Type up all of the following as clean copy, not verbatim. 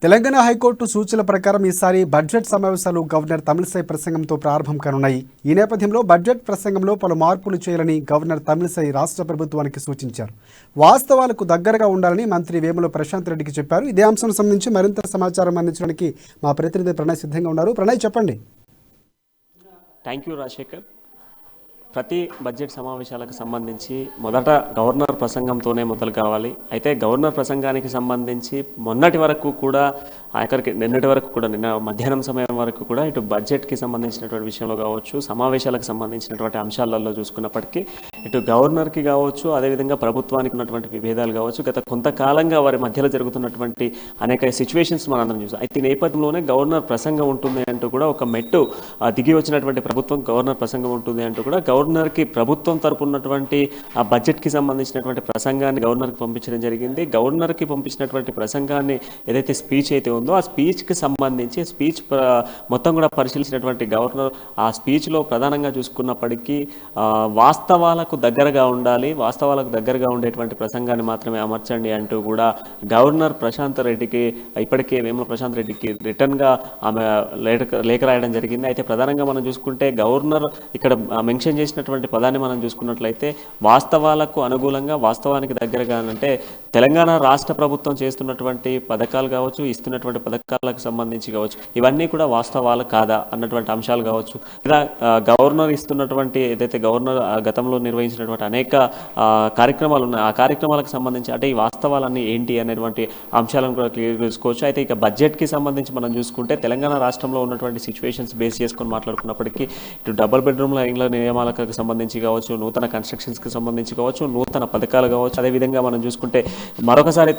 Telangana high court సూచనల ప్రకారం ఈసారి బడ్జెట్ సమావేశాలు గవర్నర్ తమిళిసై ప్రసంగంతో ప్రారంభం కానున్నాయి. ఈ నేపథ్యంలో బడ్జెట్ ప్రసంగంలో పలు మార్పులు చేయాలని గవర్నర్ తమిళిసై రాష్ట్ర ప్రభుత్వానికి సూచించారు. వాస్తవాలకు దగ్గరగా ఉండాలని మంత్రి వేముల ప్రశాంత్ రెడ్డికి చెప్పారు. ఇదే అంశం సంబంధించి మరింత సమాచారం అందించడానికి మా ప్రతినిధి ప్రణయ్ సిద్ధంగా ఉన్నారు. ప్రణయ్, చెప్పండి. Thank you Rajasekhar. ప్రతి బడ్జెట్ సమావేశాలకు సంబంధించి మొదట గవర్నర్ ప్రసంగంతోనే మొదలు కావాలి. అయితే గవర్నర్ ప్రసంగానికి సంబంధించి మొన్నటి వరకు కూడా నిన్నటి వరకు కూడా నిన్న మధ్యాహ్నం సమయం వరకు కూడా ఇటు బడ్జెట్కి సంబంధించినటువంటి విషయంలో కావచ్చు, సమావేశాలకు సంబంధించినటువంటి అంశాలలో చూసుకున్నప్పటికీ ఇటు గవర్నర్కి కావచ్చు, అదేవిధంగా ప్రభుత్వానికి ఉన్నటువంటి విభేదాలు కావచ్చు, గత కొంతకాలంగా వారి మధ్యలో జరుగుతున్నటువంటి అనేక సిచ్యువేషన్స్ మనందరం చూసాం. అయితే ఈ నేపథ్యంలోనే గవర్నర్ ప్రసంగం ఉంటుంది అంటూ కూడా ఒక మెట్టు దిగి వచ్చినటువంటి ప్రభుత్వం గవర్నర్ ప్రసంగం ఉంటుంది అంటూ కూడా గవర్నర్కి ప్రభుత్వం తరపు ఉన్నటువంటి ఆ బడ్జెట్కి సంబంధించినటువంటి ప్రసంగాన్ని గవర్నర్కి పంపించడం జరిగింది. గవర్నర్కి పంపించినటువంటి ప్రసంగాన్ని ఏదైతే స్పీచ్ అయితే ఉందో ఆ స్పీచ్కి సంబంధించి స్పీచ్ మొత్తం కూడా పరిశీలించినటువంటి గవర్నర్ ఆ స్పీచ్లో ప్రధానంగా చూసుకున్నప్పటికీ వాస్తవాలకు దగ్గరగా ఉండాలి, వాస్తవాలకు దగ్గరగా ఉండేటువంటి ప్రసంగాన్ని మాత్రమే అమర్చండి అంటూ కూడా గవర్నర్ ప్రశాంత్ రెడ్డికి ఇప్పటికే వేముల ప్రశాంత్ రెడ్డికి రిటర్న్గా ఆమె లేఖ రాయడం జరిగింది. అయితే ప్రధానంగా మనం చూసుకుంటే గవర్నర్ ఇక్కడ మెన్షన్ చేసినటువంటి పదాన్ని మనం చూసుకున్నట్లయితే వాస్తవాలకు అనుకూలంగా, వాస్తవానికి దగ్గరగా అంటే తెలంగాణ రాష్ట్ర ప్రభుత్వం చేస్తున్నటువంటి పథకాలు కావచ్చు, ఇస్తున్నటువంటి పథకాలకు సంబంధించి కావచ్చు, ఇవన్నీ కూడా వాస్తవాలు కాదా అన్నటువంటి అంశాలు కావచ్చు, ఇలా గవర్నర్ ఇస్తున్నటువంటి ఏదైతే గవర్నర్ గతంలో నిర్వహించినటువంటి అనేక కార్యక్రమాలు ఉన్నాయి, ఆ కార్యక్రమాలకు సంబంధించి అంటే ఈ వాస్తవాలన్నీ ఏంటి అనేటువంటి అంశాలను కూడా క్లియర్ చేసుకోవచ్చు. అయితే ఇక బడ్జెట్కి సంబంధించి మనం చూసుకుంటే తెలంగాణ రాష్ట్రంలో ఉన్నటువంటి సిచ్యువేషన్స్ బేస్ చేసుకొని మాట్లాడుకున్నప్పటికీ ఇటు డబుల్ బెడ్రూమ్ల ఇండ్ల నియమాలకు సంబంధించి కావచ్చు, నూతన కన్స్ట్రక్షన్స్కి సంబంధించి కావచ్చు, నూతన పథకాలు కావచ్చు, అదేవిధంగా మనం చూసుకుంటే మరొకసారి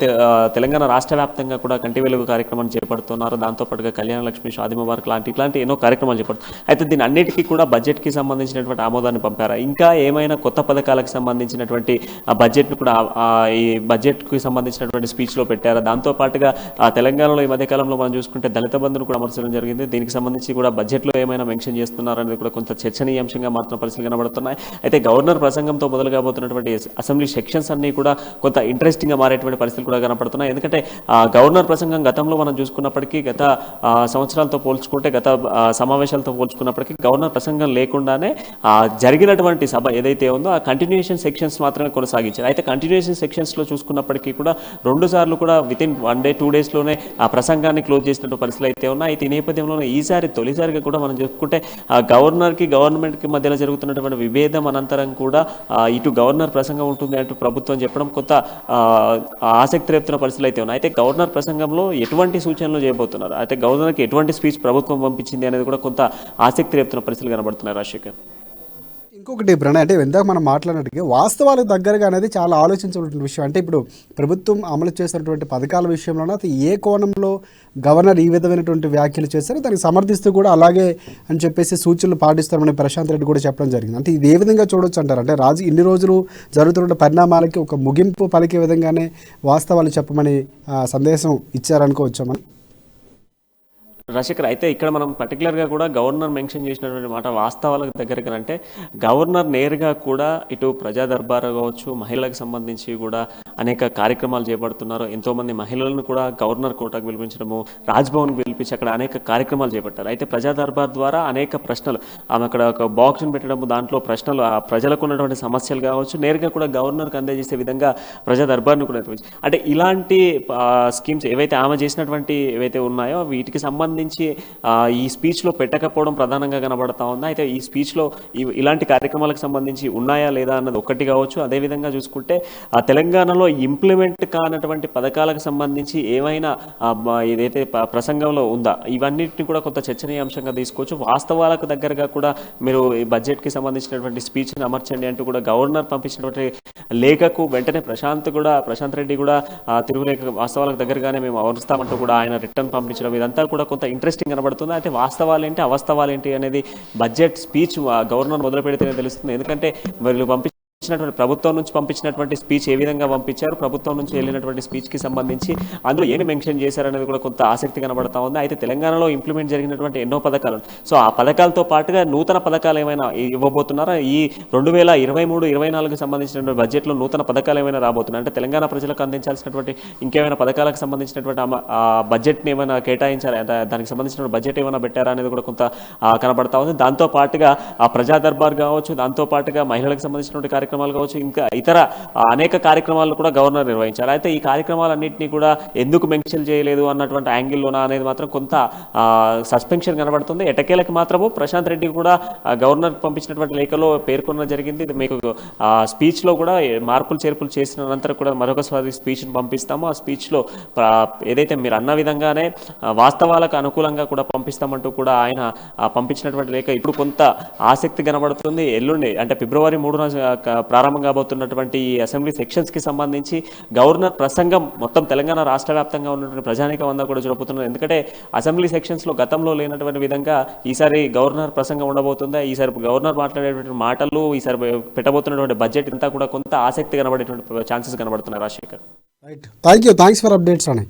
తెలంగాణ రాష్ట్ర వ్యాప్తంగా కూడా కంటి వెలుగు కార్యక్రమాన్ని చేపడుతున్నారు. దాంతోపాటుగా కళ్యాణ లక్ష్మి, షాదీ ముబారక్ ఇట్లాంటి ఎన్నో కార్యక్రమాలు చేపడుతున్నారు. అయితే దీని అన్నిటికీ కూడా బడ్జెట్కి సంబంధించినటువంటి ఆమోదాన్ని పంపారు. ఇంకా ఏమైనా కొత్త పథకాలకు సంబంధించినటువంటి బడ్జెట్ను కూడా ఈ బడ్జెట్కి సంబంధించినటువంటి స్పీచ్లో పెట్టారు. దాంతోపాటుగా తెలంగాణలో ఈ మధ్యకాలంలో మనం చూసుకుంటే దళిత బంధును కూడా అమర్చడం జరిగింది. దీనికి సంబంధించి కూడా బడ్జెట్లో ఏమైనా మెన్షన్ చేస్తున్నారు అనేది కూడా కొంత చర్చనీయాంశంగా మాత్రం పరిస్థితులు కనబడుతున్నాయి. అయితే గవర్నర్ ప్రసంగంతో మొదలు కాబోతున్నటువంటి అసెంబ్లీ సెక్షన్స్ అన్ని కూడా కొంత ఇంట్రెస్టింగ్గా మారేటువంటి పరిస్థితులు కూడా కనపడుతున్నాయి. ఎందుకంటే గవర్నర్ ప్రసంగం గతంలో మనం చూసుకున్నప్పటికీ గత సంవత్సరాలతో పోల్చుకుంటే, గత సమావేశాలతో పోల్చుకున్నప్పటికీ గవర్నర్ ప్రసంగం లేకుండానే జరిగినటువంటి సభ ఏదైతే ఉందో ఆ కంటిన్యూషన్ సెక్షన్స్ మాత్రమే కొనసాగించారు. అయితే కంటిన్యూషన్ సెక్షన్స్లో చూసుకున్నప్పటికీ కూడా 2 సార్లు కూడా వితిన్ 1 day 2 daysలోనే ఆ ప్రసంగాన్ని క్లోజ్ చేసినట్టు పరిస్థితులు అయితే ఉన్నాయి. అయితే ఈ నేపథ్యంలోనే ఈసారి తొలిసారిగా కూడా మనం చూసుకుంటే గవర్నర్కి గవర్నమెంట్కి మధ్యలో జరుగుతున్నటువంటి విభేదం అనంతరం కూడా ఇటు గవర్నర్ ప్రసంగం ఉంటుంది అంటూ ప్రభుత్వం చెప్పడం కొంత ఆసక్తి రేపుతున్న పరిస్థితులు అయితే ఉన్నాయి. అయితే గవర్నర్ ప్రసంగంలో ఎటువంటి సూచనలు చేయబోతున్నారు, అయితే గవర్నర్కి ఎటువంటి స్పీచ్ ప్రభుత్వం పంపించింది అనేది కూడా కొంత ఆసక్తి రేపుతున్న పరిస్థితులు కనబడుతున్నాయి. రాజశేఖర్, ఇంకొకటి ప్రణయ్, అంటే ఇందాక మనం మాట్లాడినట్టుగా వాస్తవాలకు దగ్గరగా అనేది చాలా ఆలోచించవలసిన విషయం. అంటే ఇప్పుడు ప్రభుత్వం అమలు చేసినటువంటి పథకాల విషయంలోనే అది ఏ కోణంలో గవర్నర్ ఈ విధమైనటువంటి వ్యాఖ్యలు చేశారో దానికి సమర్థిస్తూ కూడా అలాగే అని చెప్పేసి సూచనలు పాటిస్తామని ప్రశాంత్ రెడ్డి కూడా చెప్పడం జరిగింది. అంటే ఇది ఏ విధంగా చూడొచ్చు అంటారు? అంటే ఇన్ని రోజులు జరుగుతున్న పరిణామాలకి ఒక ముగింపు పలికే విధంగానే వాస్తవాలు చెప్పమని సందేశం ఇచ్చారనుకోవచ్చామని. రాజశేఖర్, అయితే ఇక్కడ మనం పర్టికులర్గా కూడా గవర్నర్ మెన్షన్ చేసినటువంటి మాట వాస్తవాలకు దగ్గరగా అంటే గవర్నర్ నేరుగా కూడా ఇటు ప్రజా దర్బారు కావచ్చు, మహిళలకు సంబంధించి కూడా అనేక కార్యక్రమాలు చేపడుతున్నారు. ఎంతోమంది మహిళలను కూడా గవర్నర్ కోటాకు పిలిపించడము, రాజ్భవన్కి పిలిపించి అక్కడ అనేక కార్యక్రమాలు చేపట్టారు. అయితే ప్రజా దర్బార్ ద్వారా అనేక ప్రశ్నలు, ఆమె అక్కడ ఒక బాక్స్ని పెట్టడము, దాంట్లో ప్రశ్నలు ఆ ప్రజలకు ఉన్నటువంటి సమస్యలు కావచ్చు నేరుగా కూడా గవర్నర్కి అందజేసే విధంగా ప్రజా దర్బార్ను కూడా నిర్వహించారు. అంటే ఇలాంటి స్కీమ్స్ ఏవైతే ఆమె చేసినటువంటి ఏవైతే ఉన్నాయో వీటికి సంబంధించి ఈ స్పీచ్లో పెట్టకపోవడం ప్రధానంగా కనబడతా ఉంది. అయితే ఈ స్పీచ్లో ఇలాంటి కార్యక్రమాలకు సంబంధించి ఉన్నాయా లేదా అన్నది ఒక్కటి కావచ్చు. అదేవిధంగా చూసుకుంటే తెలంగాణలో ఇంప్లిమెంట్ కానటువంటి పథకాలకు సంబంధించి ఏమైనా ఏదైతే ప్రసంగంలో ఉందా ఇవన్నిటిని కూడా కొంత చర్చనీయాంశంగా తీసుకోవచ్చు. వాస్తవాలకు దగ్గరగా కూడా మీరు ఈ బడ్జెట్కి సంబంధించినటువంటి స్పీచ్ని అమర్చండి అంటూ కూడా గవర్నర్ పంపించినటువంటి లేఖకు వెంటనే ప్రశాంత్ రెడ్డి కూడా తిరుగులేఖ వాస్తవాలకు దగ్గరగానే మేము అమరుస్తామంటూ కూడా ఆయన రిటర్న్ పంపించడం ఇదంతా కూడా కొంత ఇంట్రెస్టింగ్ కనబడుతుంది. అయితే వాస్తవాలేంటి అవాస్తవాలేంటి అనేది బడ్జెట్ స్పీచ్ గవర్నర్ మొదలు పెడితేనే తెలుస్తుంది. ఎందుకంటే వీళ్ళు ప్రభుత్వం నుంచి పంపించినటువంటి స్పీచ్ ఏ విధంగా పంపించారు, ప్రభుత్వం నుంచి వెళ్ళినటువంటి స్పీచ్కి సంబంధించి అందులో ఏమి మెన్షన్ చేశారనేది కూడా కొంత ఆసక్తి కనబడతా ఉంది. అయితే తెలంగాణలో ఇంప్లిమెంట్ జరిగినటువంటి ఎన్నో పథకాలు, సో ఆ పథకాలతో పాటుగా నూతన పథకాలు ఏమైనా ఇవ్వబోతున్నారా? ఈ 2023-24 సంబంధించినటువంటి బడ్జెట్లో నూతన పథకాలు ఏమైనా రాబోతున్నాయి అంటే తెలంగాణ ప్రజలకు అందించాల్సినటువంటి ఇంకేమైనా పథకాలకు సంబంధించినటువంటి బడ్జెట్ని ఏమైనా కేటాయించారా, దానికి సంబంధించిన బడ్జెట్ ఏమైనా పెట్టారా అనేది కూడా కొంత కనబడతా ఉంది. దాంతో పాటుగా ఆ ప్రజా దర్బార్ కావచ్చు, దాంతో పాటుగా మహిళలకు సంబంధించినటువంటి కార్యక్రమాలు కావచ్చు, ఇంకా ఇతర అనేక కార్యక్రమాలు కూడా గవర్నర్ నిర్వహించారు. అయితే ఈ కార్యక్రమాలన్నింటినీ కూడా ఎందుకు మెన్షన్ చేయలేదు అన్నటువంటి యాంగిల్లోనా అనేది మాత్రం కొంత సస్పెన్షన్ కనబడుతుంది. ఎటకేలకు మాత్రము ప్రశాంత్ రెడ్డి కూడా గవర్నర్ పంపించినటువంటి లేఖలో పేర్కొనడం జరిగింది. మీకు స్పీచ్లో కూడా మార్పులు చేర్పులు చేసిన అనంతరం కూడా మరొకసారి స్పీచ్ని పంపిస్తాము. ఆ స్పీచ్లో ఏదైతే మీరు అన్న విధంగానే వాస్తవాలకు అనుకూలంగా కూడా పంపిస్తామంటూ కూడా ఆయన పంపించినటువంటి లేఖ ఇప్పుడు కొంత ఆసక్తి కనబడుతుంది. ఎల్లుండి అంటే February 3న ప్రారంభం కాబోతున్నటువంటి ఈ అసెంబ్లీ సెక్షన్స్కి సంబంధించి గవర్నర్ ప్రసంగం మొత్తం తెలంగాణ రాష్ట్ర వ్యాప్తంగా ఉన్నటువంటి ప్రజానీకం అంతా కూడా జరుపుతున్నారు. ఎందుకంటే అసెంబ్లీ సెక్షన్స్లో గతంలో లేనటువంటి విధంగా ఈసారి గవర్నర్ ప్రసంగం ఉండబోతుందా, ఈసారి గవర్నర్ మాట్లాడేటువంటి మాటలు, ఈసారి పెట్టబోతున్నటువంటి బడ్జెట్ అంతా కూడా కొంత ఆసక్తి కనబడేటువంటి ఛాన్సెస్ కనబడుతున్నాయి. Rajasekhar, right, thanks for updates అని.